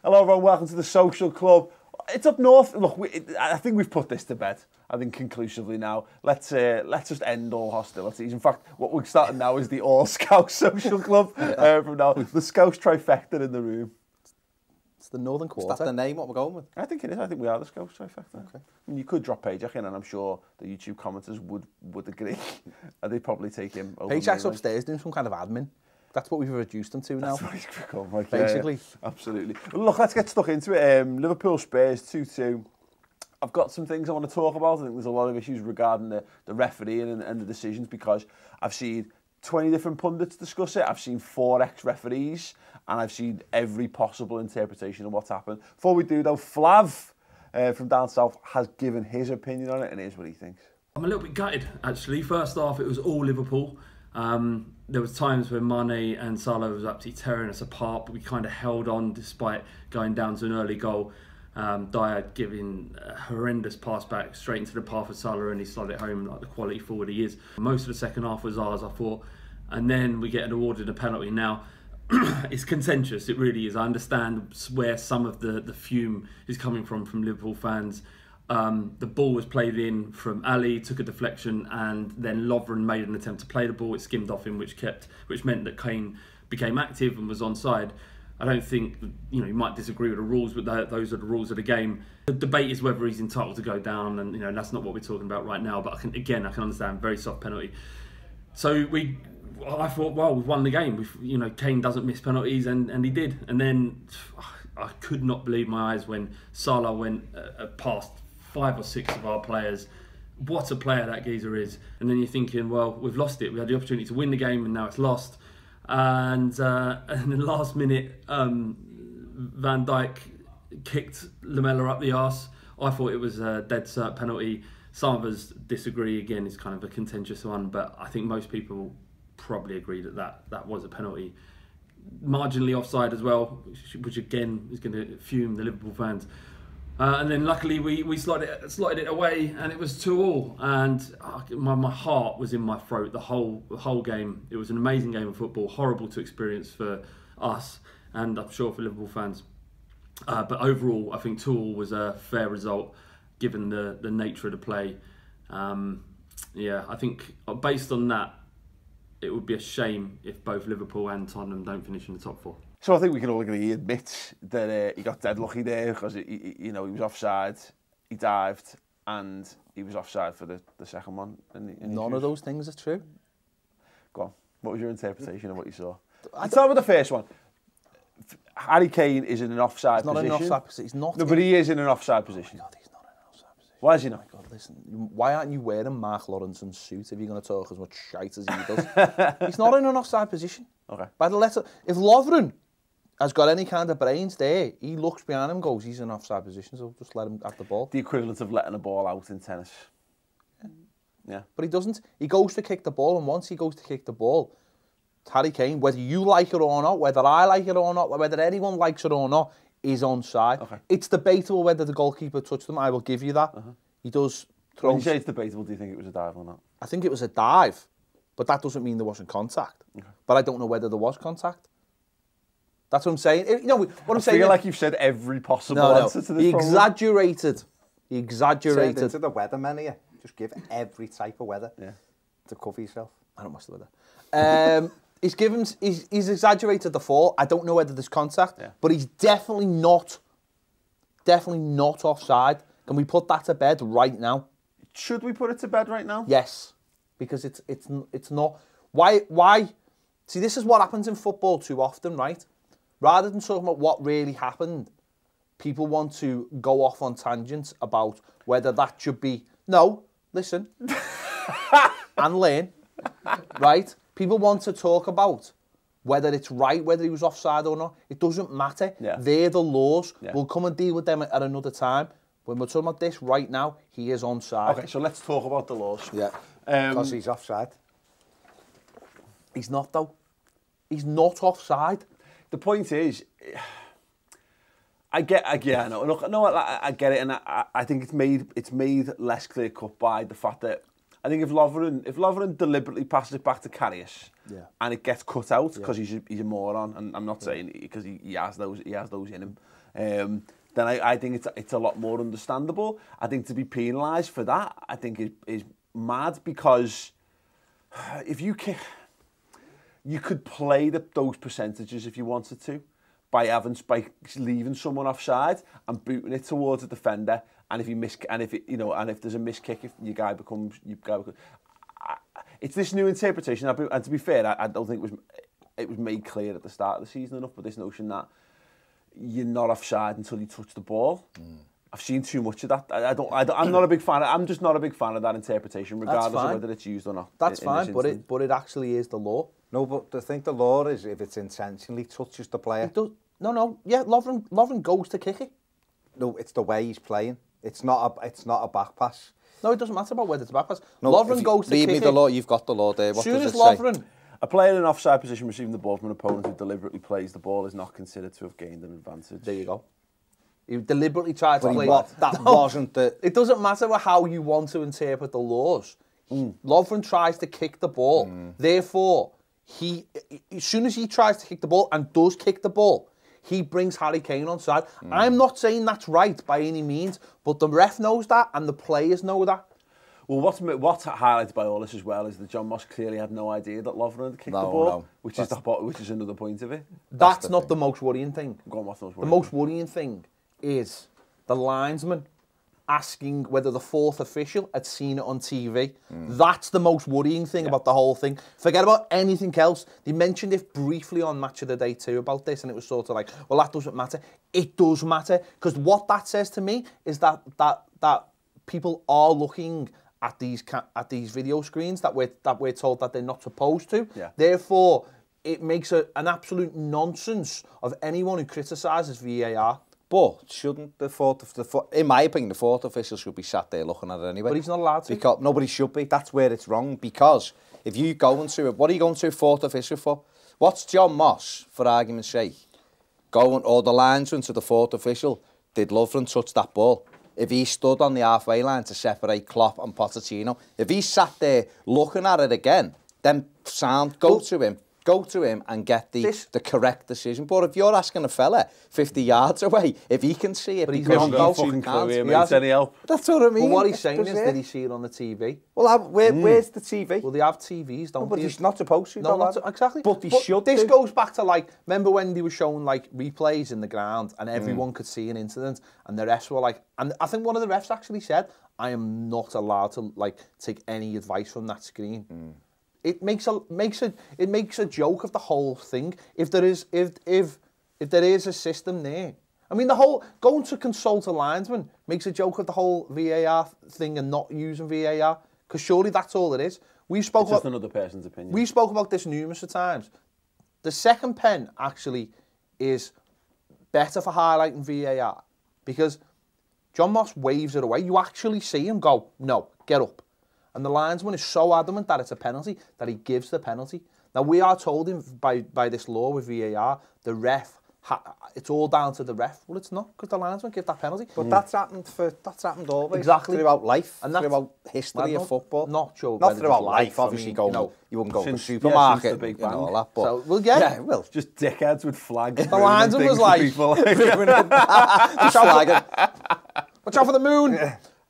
Hello everyone, welcome to the Social Club. It's up north. Look, I think we've put this to bed. I think conclusively now. Let's just end all hostilities. In fact, what we're starting now is the All Scouts Social Club. From now, the Scouts trifecta in the room. It's the Northern Quarter. Is that the name, what we're going with? I think it is. I think we are the Scouts trifecta. Okay. I mean, you could drop Pajak in, and I'm sure the YouTube commenters would agree. And they'd probably take him over. Pajak's upstairs doing some kind of admin. That's what we've reduced him to now. That's what he's become, like, basically. Yeah, absolutely. Well, look, let's get stuck into it. Liverpool Spurs 2-2. I've got some things I want to talk about. I think there's a lot of issues regarding the refereeing and the decisions, because I've seen 20 different pundits discuss it. I've seen 4 ex-referees, and I've seen every possible interpretation of what's happened. Before we do, though, Flav from down south has given his opinion on it, and here's what he thinks. I'm a little bit gutted, actually. First half, it was all Liverpool. There was times when Mane and Salah was absolutely tearing us apart, but we kind of held on despite going down to an early goal. Dyer giving a horrendous pass back straight into the path of Salah, and he slid it home like the quality forward he is. Most of the second half was ours, I thought, and then we get awarded a penalty. Now, it's contentious, it really is. I understand where some of the fume is coming from Liverpool fans. The ball was played in from Ali, took a deflection, and then Lovren made an attempt to play the ball. It skimmed off him, which meant that Kane became active and was onside. I don't think, you might disagree with the rules, but those are the rules of the game. The debate is whether he's entitled to go down, and that's not what we're talking about right now. But I can understand, very soft penalty. So I thought, well, we've won the game. Kane doesn't miss penalties, and he did. And then I could not believe my eyes when Salah went past 5 or 6 of our players. What a player that geezer is. And then you're thinking, well, we've lost it. We had the opportunity to win the game, and now it's lost. And in the last minute, Van Dijk kicked Lamela up the arse. I thought it was a dead cert penalty. Some of us disagree. Again, it's kind of a contentious one, but I think most people probably agree that was a penalty. Marginally offside as well, which again is going to fume the Liverpool fans. And then luckily we slotted it away, and it was 2-2. And my heart was in my throat the whole game. It was an amazing game of football, horrible to experience for us, and I'm sure for Liverpool fans. But overall, I think 2-2 was a fair result given the nature of the play. I think based on that, it would be a shame if both Liverpool and Tottenham don't finish in the top 4. So I think we can all agree he admits that he got dead lucky there, because he was offside, he dived, and he was offside for the second one. None of those things are true. Go on. What was your interpretation of what you saw? Let's start with the first one. Harry Kane is in an offside position. He's not in an offside position. He's not. No, but he is in an offside position. Oh my God, he's not in an offside position. Why is he not? Oh my God, listen. Why aren't you wearing Mark Lawrenson's suit if you're going to talk as much shite as he does? He's not in an offside position. Okay. By the letter, if Lovren has got any kind of brains there, he looks behind him, goes, he's in offside position, so just let him have the ball. The equivalent of letting a ball out in tennis. Yeah. But he doesn't. He goes to kick the ball, and once he goes to kick the ball, Harry Kane, whether you like it or not, whether I like it or not, whether anyone likes it or not, is onside. Okay. It's debatable whether the goalkeeper touched him. I will give you that. He does throw. When you say it's debatable, do you think it was a dive or not? I think it was a dive, but that doesn't mean there wasn't contact. Okay. But I don't know whether there was contact. That's what I'm saying. What I'm saying. I feel like you've said every possible answer to this problem. He exaggerated. Turned into the weatherman here. Just give every type of weather to cover yourself. I don't watch the weather. He's exaggerated the fall. I don't know whether there's contact, but he's definitely not offside. Can we put that to bed right now? Should we put it to bed right now? Yes, because it's not. Why? See, this is what happens in football too often, right? Rather than talking about what really happened, people want to go off on tangents about whether that should be. No, listen and learn, right? People want to talk about whether it's right, whether he was offside or not. It doesn't matter. Yeah. They're the laws. Yeah. We'll come and deal with them at another time. When we're talking about this right now, he is onside. Okay, so let's talk about the laws. Yeah, because he's offside. He's not, though. He's not offside. The point is, I get it, and I think it's made less clear cut by the fact that I think if Lovren deliberately passes it back to Karius, and it gets cut out because he's a moron, and I'm not saying because he has those in him. Then I think it's a lot more understandable. I think to be penalised for that, I think is mad, because if you could play those percentages if you wanted to by leaving someone offside and booting it towards a defender, and if there's a miss kick, if your guy becomes it's this new interpretation. And to be fair, I don't think it was made clear at the start of the season enough, but this notion that you're not offside until you touch the ball. I've seen too much of that. I'm not a big fan. I'm just not a big fan of that interpretation, regardless of whether it's used or not. That's fine, but it actually is the law. No, but I think the law is if it's intentionally touches the player. It does. No. Yeah, Lovren goes to kick it. No, it's the way he's playing. It's not a back pass. No, it doesn't matter about whether it's a back pass. No, Lovren goes to kick it. Leave me the law. You've got the law there. What soon does as it say? Lovren, a player in an offside position receiving the ball from an opponent who deliberately plays the ball is not considered to have gained an advantage. there you go. You deliberately tried to play that wasn't the... It doesn't matter how you want to interpret the laws. Lovren tries to kick the ball. Therefore, as soon as he tries to kick the ball and does kick the ball, he brings Harry Kane on side. I'm not saying that's right by any means, but the ref knows that and the players know that. Well, what's highlighted by all this as well is that Jon Moss clearly had no idea that Lovren had kicked the ball, which is another point of it. That's not the most worrying thing. Go on, what's the most The worrying most worrying thing is the linesman asking whether the fourth official had seen it on TV. That's the most worrying thing about the whole thing. Forget about anything else. They mentioned it briefly on Match of the Day 2 about this, and it was sort of like, well, that doesn't matter. It does matter, because what that says to me is that people are looking at these video screens that we're told that they're not supposed to. Yeah. Therefore, it makes an absolute nonsense of anyone who criticises VAR. But shouldn't in my opinion, the fourth official should be sat there looking at it anyway. But he's not allowed to. Because nobody should be. That's where it's wrong. Because if you go into it, what are you going to a fourth official for? What's Jon Moss, for argument's sake, going, or the linesman to the fourth official? Did Lovren touch that ball? If he stood on the halfway line to separate Klopp and Pochettino, if he sat there looking at it again, then go to him and get the correct decision. But if you're asking a fella 50 yards away, if he can see it, But he's not got a fucking clue here, mate. Any help? That's what I mean. Well, what he's saying is, did he see it on the TV? Well, where's the TV? Well, they have TVs, don't but they? he's not supposed to. No, exactly. But he should. This goes back to, like, remember when they were showing, like, replays in the ground and everyone could see an incident, and the refs were like, and I think one of the refs actually said, I am not allowed to, like, take any advice from that screen. It makes a joke of the whole thing. If there is a system there, I mean, the whole going to consult a linesman makes a joke of the whole VAR thing and not using VAR, because surely that's all it is. It's just another person's opinion. We spoke about this numerous times. The second pen actually is better for highlighting VAR, because Jon Moss waves it away. You actually see him go, no, get up. And the linesman is so adamant that it's a penalty that he gives the penalty. Now, we are told by this law with VAR, the ref, it's all down to the ref. Well, it's not, because the linesman give that penalty. But that's happened always. Exactly. Throughout life, and throughout history of football. Not sure. Not throughout life, obviously. You wouldn't go to the supermarket since the Big Bang. and all that. But So, we'll get yeah, well, just dickheads with flags. the linesman was like, watch out for the moon.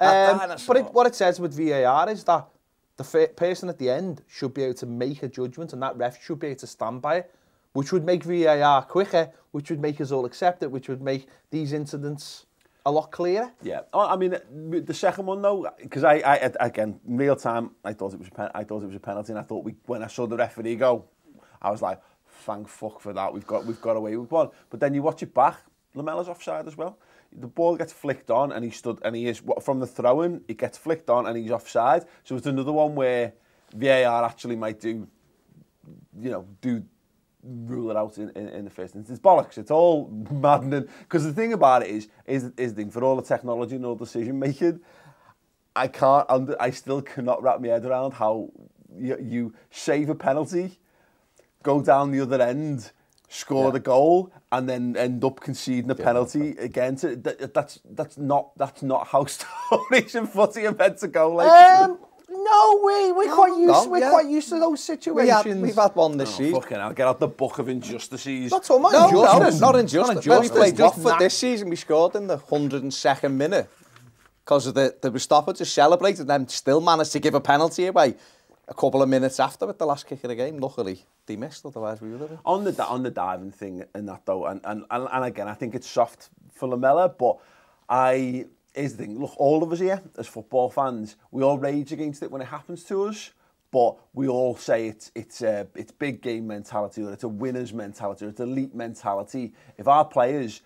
But what it says with VAR is that the person at the end should be able to make a judgment, and that ref should be able to stand by it, which would make VAR quicker, which would make us all accept it, which would make these incidents a lot clearer. Yeah, I mean the second one though, because I again real time, I thought it was a penalty, and I thought when I saw the referee go, I was like, thank fuck for that. We've got away with one. But then you watch it back, Lamella's offside as well. The ball gets flicked on, and he is from the throw-in. It gets flicked on, and he's offside. So it's another one where VAR actually might rule it out in the first instance. It's bollocks. It's all maddening. Because the thing about it is for all the technology and all decision making, I still cannot wrap my head around how you save a penalty, go down the other end, score the goal, and then end up conceding a penalty again. That's not how stories in footy are meant to go. Like, No, No, we're quite used to those situations. We've had one this season. Fucking hell, get out the book of injustices. Not talking about No, injustice. not injustice. When we played Just Watford this season, we scored in the 102nd minute because of the stopper to celebrate and then still managed to give a penalty away a couple of minutes after with the last kick of the game. Luckily, they missed, otherwise we would have been. On the diving thing and that though, and again, I think it's soft for Lamela, but here's the thing, look, all of us here, as football fans, we all rage against it when it happens to us, but we all say it's big game mentality, or it's a winner's mentality, or it's elite mentality. If our players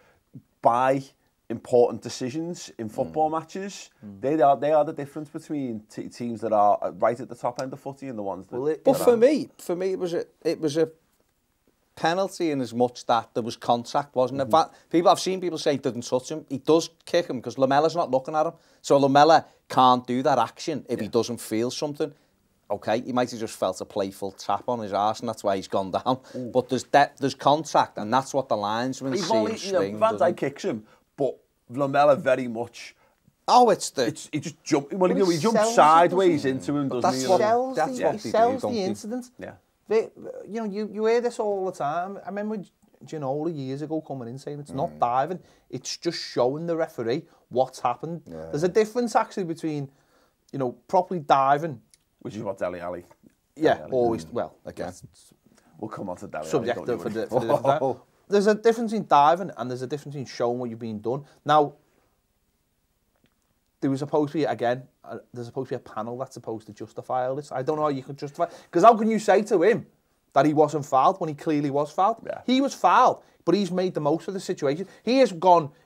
buy important decisions in football matches, they are the difference between teams that are right at the top end of footy and the ones that... But for me, it was a penalty in as much that there was contact, wasn't it? I've seen people say he didn't touch him. He does kick him because Lamela's not looking at him. So Lamela can't do that action if he doesn't feel something. Okay, he might have just felt a playful tap on his arse and that's why he's gone down. But there's contact and that's what the linesman see him swing. Van Dijk kicks him, but Lamela very much... Oh, he just jumped... Well, he jumps sideways into him, doesn't he? He sells the incident. Yeah. You hear this all the time. I remember Ginola years ago coming in saying it's not diving, it's just showing the referee what's happened. Yeah. There's a difference actually between, properly diving, which is what Dele Alli. Yeah, always. Well, again, we'll come on to Dele Alli. Subjective for the different time. There's a difference in diving and there's a difference in showing what you've been done. Now, there's supposed to be a panel that's supposed to justify all this. I don't know how you can justify, because how can you say to him that he wasn't fouled when he clearly was fouled? Yeah. He was fouled, but he's made the most of the situation. The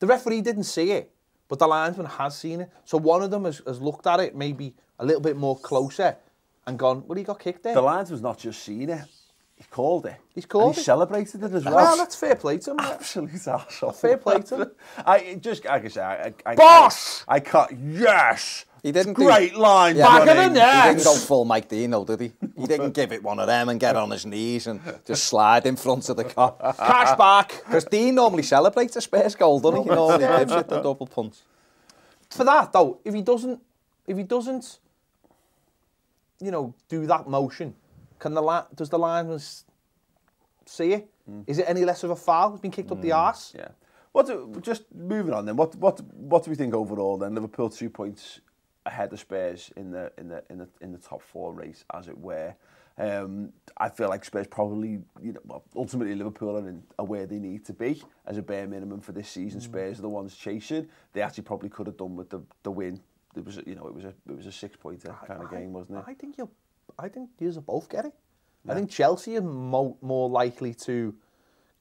referee didn't see it, but the linesman has seen it. So one of them has looked at it maybe a little bit more closer and gone, well, he got kicked there. The linesman's not just seen it. He called it. He's called and he celebrated it as well. Well, that's fair play to him. Absolute arsehole. Fair play to him. Like I say, Boss! I can't. Yes! He didn't Great line. Back of the net. He didn't go full Mike Dino, did he? He didn't give it one of them and get on his knees and just slide in front of the car. Cash back. Because Dean normally celebrates a Spurs goal, doesn't he? He normally gives it the double punch. For that, though, if he doesn't, do that motion, does the linesman see it? Is it any less of a foul? It's been kicked up the arse. Yeah. Just moving on then. What do we think overall then? Liverpool 2 points ahead of Spurs in the top four race, as it were. I feel like Spurs probably, ultimately Liverpool are where they need to be as a bare minimum for this season. Spurs are the ones chasing. They actually probably could have done with the win. It was a 6-pointer kind of game, wasn't it? I think these are both getting. Yeah. I think Chelsea are more likely to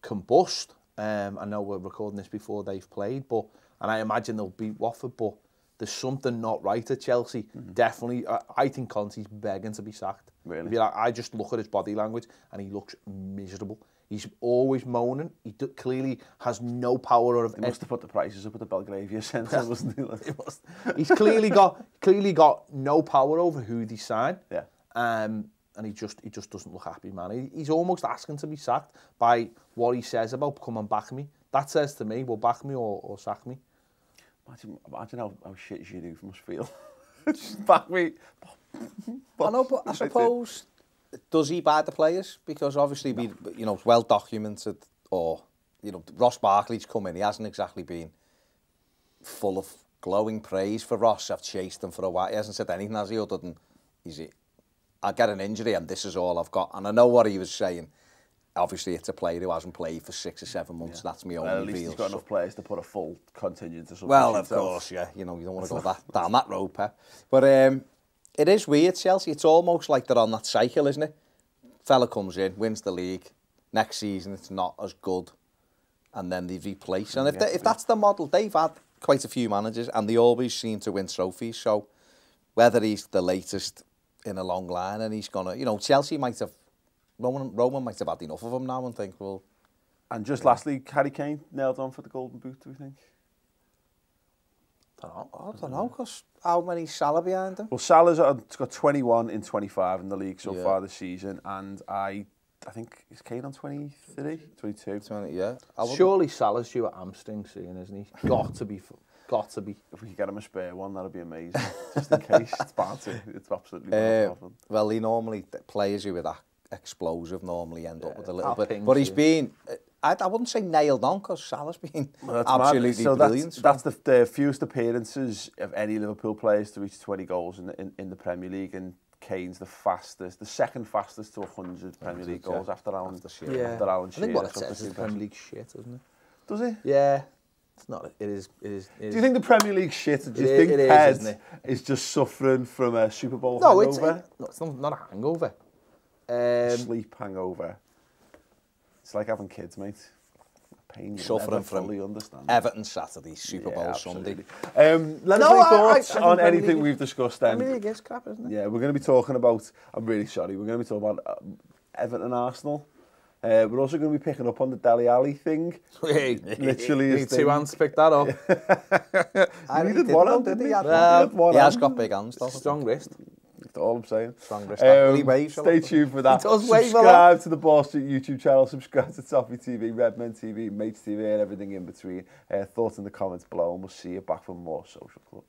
combust. I know we're recording this before they've played, and I imagine they'll beat Watford, but there's something not right at Chelsea. Definitely, I think Conte's begging to be sacked. Really? I just look at his body language and he looks miserable. He's always moaning. He clearly has no power. He must have put the prices up at the Belgravia Centre, wasn't he? He's clearly got no power over who they sign. Yeah. And he just doesn't look happy, man. He's almost asking to be sacked by what he says about come and back me. That says to me, well, back me or sack me. Imagine how shit Giroud must feel. Just back me. I know, but I suppose, does he buy the players? Because obviously, well documented, or, Ross Barkley's come in. He hasn't exactly been full of glowing praise for Ross. I've chased him for a while. He hasn't said anything, has he, other than, I get an injury and this is all I've got. And I know what he was saying. Obviously, it's a player who hasn't played for 6 or 7 months. Yeah. That's my only at least he's got enough players to put a full contingent to something. Well, of course, yeah. You don't want to go down that road, Pep. But it is weird, Chelsea. It's almost like they're on that cycle, isn't it? Fella comes in, wins the league. Next season, it's not as good. And then they replace. And if that's the model, they've had quite a few managers and they always seem to win trophies. So whether he's the latest in a long line and he's going to, Chelsea might have, Roman might have had enough of him now and think, well... And just lastly, Harry Kane nailed on for the Golden Boot, do we think? I don't know, because how many Salah behind him? Well, Salah's got 21 in 25 in the league so far this season, and I think, is Kane on 23? 22? 20, yeah. Surely Salah's due at hamstring soon, isn't he? Got to be got to be. If we could get him a spare one, that'd be amazing. Just in case. It's bad to. It's absolutely bad. Well, he normally, players who are that explosive normally end up with a little bit. ping But he's too. been, I wouldn't say nailed on, because Salah's been absolutely so brilliant. That's the fewest appearances of any Liverpool players to reach 20 goals in the Premier League, and Kane's the second fastest to 100 Premier League goals after Alan Shearer. I think what it says is the Premier League shit, isn't it? Does he? Yeah. It's not. It is. Do you think the Premier League shit? Or do you think Ped is just suffering from a Super Bowl hangover? It's not a hangover. Sleep hangover. It's like having kids, mate. Pain you Suffering never fully from understand. Everton Saturday, Super Bowl Sunday. Let us know your thoughts on anything we've discussed then. Premier League is crap, isn't it? Yeah, we're going to be talking about, I'm really sorry, we're going to be talking about Everton and Arsenal. We're also going to be picking up on the Dele Alli thing. Literally, need two hands to pick that up. He needed one hand, didn't he? He has got big hands, doesn't he? Strong wrist. That's all I'm saying. Strong wrist. Stay tuned for that. He does wave a lot. Subscribe to the Ball Street YouTube channel. Subscribe to Toffee TV, Redmen TV, Mates TV, and everything in between. Thoughts in the comments below, and we'll see you back for more Social Club.